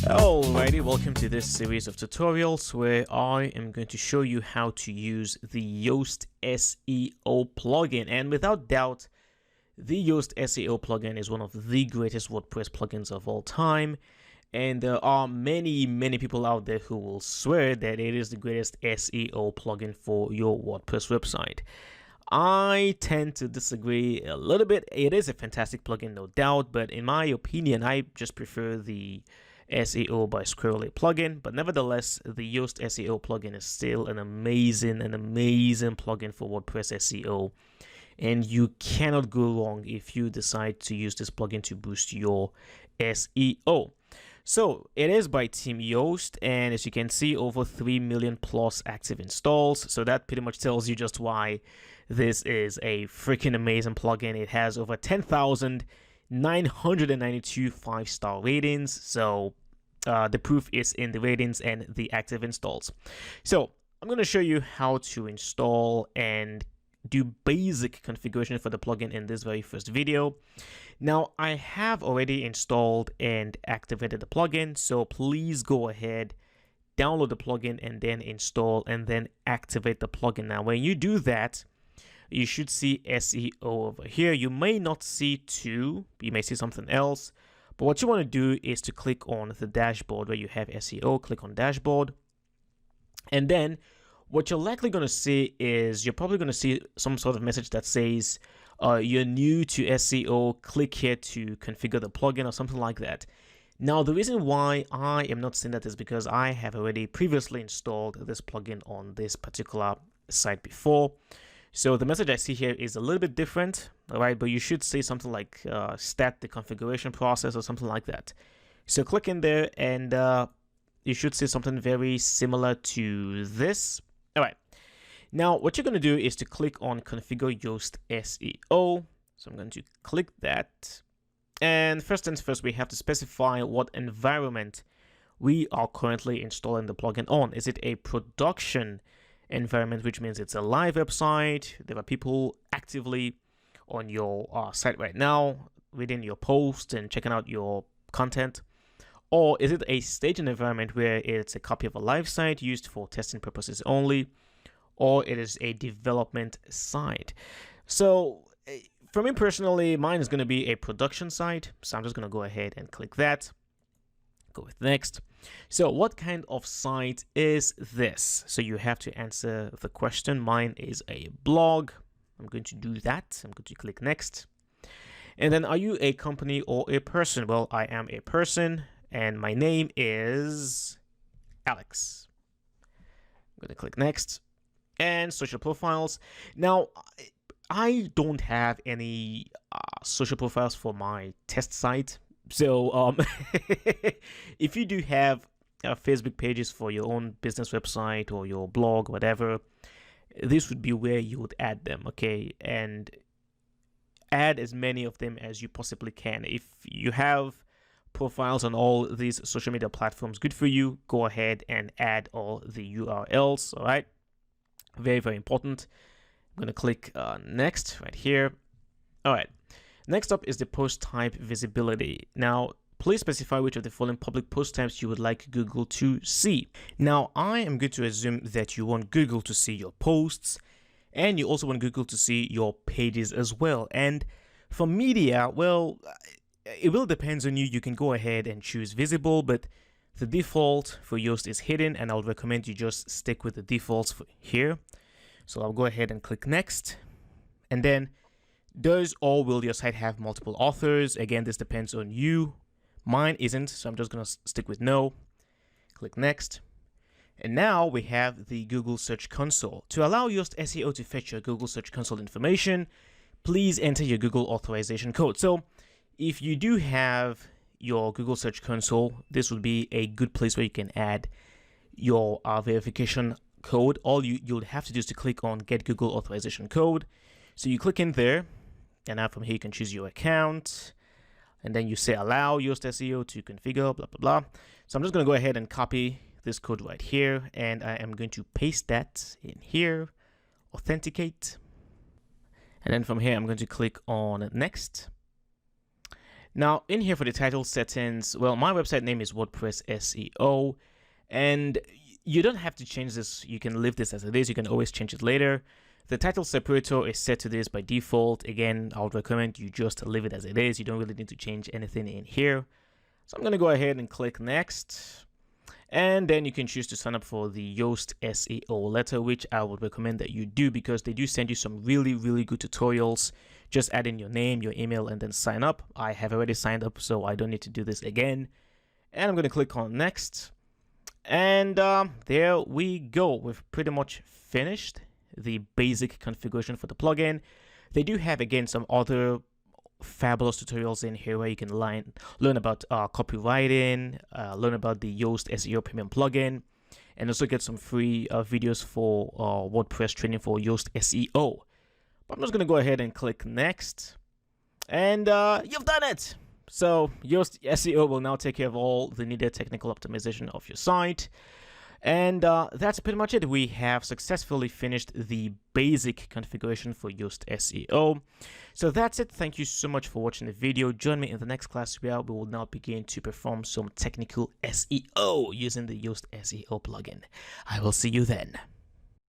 Alrighty, welcome to this series of tutorials where I am going to show you how to use the Yoast SEO plugin. And without doubt, the Yoast SEO plugin is one of the greatest WordPress plugins of all time. And there are many people out there who will swear that it is the greatest SEO plugin for your WordPress website. I tend to disagree a little bit. It is a fantastic plugin, no doubt, but in my opinion, I just prefer the SEO by Squirrely plugin. But nevertheless, the Yoast SEO plugin is still an amazing plugin for WordPress SEO, and you cannot go wrong if you decide to use this plugin to boost your SEO. So it is by Team Yoast, and as you can see, over 3 million plus active installs. So that pretty much tells you just why this is a freaking amazing plugin. It has over 10,992 5-star ratings. So the proof is in the ratings and the active installs. So I'm going to show you how to install and do basic configuration for the plugin in this very first video. Now, I have already installed and activated the plugin, so please go ahead, download the plugin, and then install and then activate the plugin. Now, when you do that, you should see SEO over here. You may not see 2, you may see something else, but what you want to do is to click on the dashboard where you have SEO, click on dashboard, and then what you're likely going to see is you're probably going to see some sort of message that says you're new to SEO, click here to configure the plugin or something like that. Now, the reason why I am not seeing that is because I have already previously installed this plugin on this particular site before. So the message I see here is a little bit different, all right? But you should see something like start the configuration process or something like that. So click in there and you should see something very similar to this. All right. Now, what you're going to do is to click on Configure Yoast SEO. So I'm going to click that. And first things first, we have to specify what environment we are currently installing the plugin on. Is it a production environment, which means it's a live website? There are people actively on your site right now, reading your posts and checking out your content. Or is it a staging environment where it's a copy of a live site used for testing purposes only? Or it is a development site? So for me personally, mine is going to be a production site. So I'm just going to go ahead and click that. Go with next. So what kind of site is this? So you have to answer the question. Mine is a blog. I'm going to do that. I'm going to click next. And then, are you a company or a person? Well, I am a person, and my name is Alex. I'm going to click next. And social profiles. Now, I don't have any social profiles for my test site. So if you do have Facebook pages for your own business website or your blog, whatever, this would be where you would add them, okay? And add as many of them as you possibly can. If you have profiles on all these social media platforms, good for you. Go ahead and add all the URLs, all right? Very important. I'm going to click next right here. All right. Next up is the post type visibility. Now, please specify which of the following public post types you would like Google to see. Now, I am going to assume that you want Google to see your posts, and you also want Google to see your pages as well. And for media, well, it will depend on you. You can go ahead and choose visible, but the default for Yoast is hidden, and I would recommend you just stick with the defaults for here. So I'll go ahead and click next. And then, does or will your site have multiple authors? Again, this depends on you. Mine isn't, so I'm just going to stick with no. Click next. And now we have the Google Search Console. To allow Yoast SEO to fetch your Google Search Console information, please enter your Google authorization code. So if you do have your Google Search Console, this would be a good place where you can add your verification code. All you'll have to do is to click on Get Google Authorization Code. So you click in there, and now from here you can choose your account, and then you say allow Yoast SEO to configure, blah, blah, blah. So I'm just going to go ahead and copy this code right here, and I am going to paste that in here, authenticate. And then from here, I'm going to click on next. Now, in here for the title settings, well, my website name is WordPress SEO, and you don't have to change this. You can leave this as it is. You can always change it later. The title separator is set to this by default. Again, I would recommend you just leave it as it is. You don't really need to change anything in here. So I'm going to go ahead and click next. And then you can choose to sign up for the Yoast SEO letter, which I would recommend that you do because they do send you some really, really good tutorials. Just add in your name, your email, and then sign up. I have already signed up, so I don't need to do this again. And I'm going to click on next. And there we go. We've pretty much finished the basic configuration for the plugin. They do have, again, some other fabulous tutorials in here where you can learn about copywriting, learn about the Yoast SEO Premium plugin, and also get some free videos for WordPress training for Yoast SEO. But I'm just going to go ahead and click next, and you've done it. So Yoast SEO will now take care of all the needed technical optimization of your site. And that's pretty much it. We have successfully finished the basic configuration for Yoast SEO. So that's it. Thank you so much for watching the video. Join me in the next class where we will now begin to perform some technical SEO using the Yoast SEO plugin. I will see you then.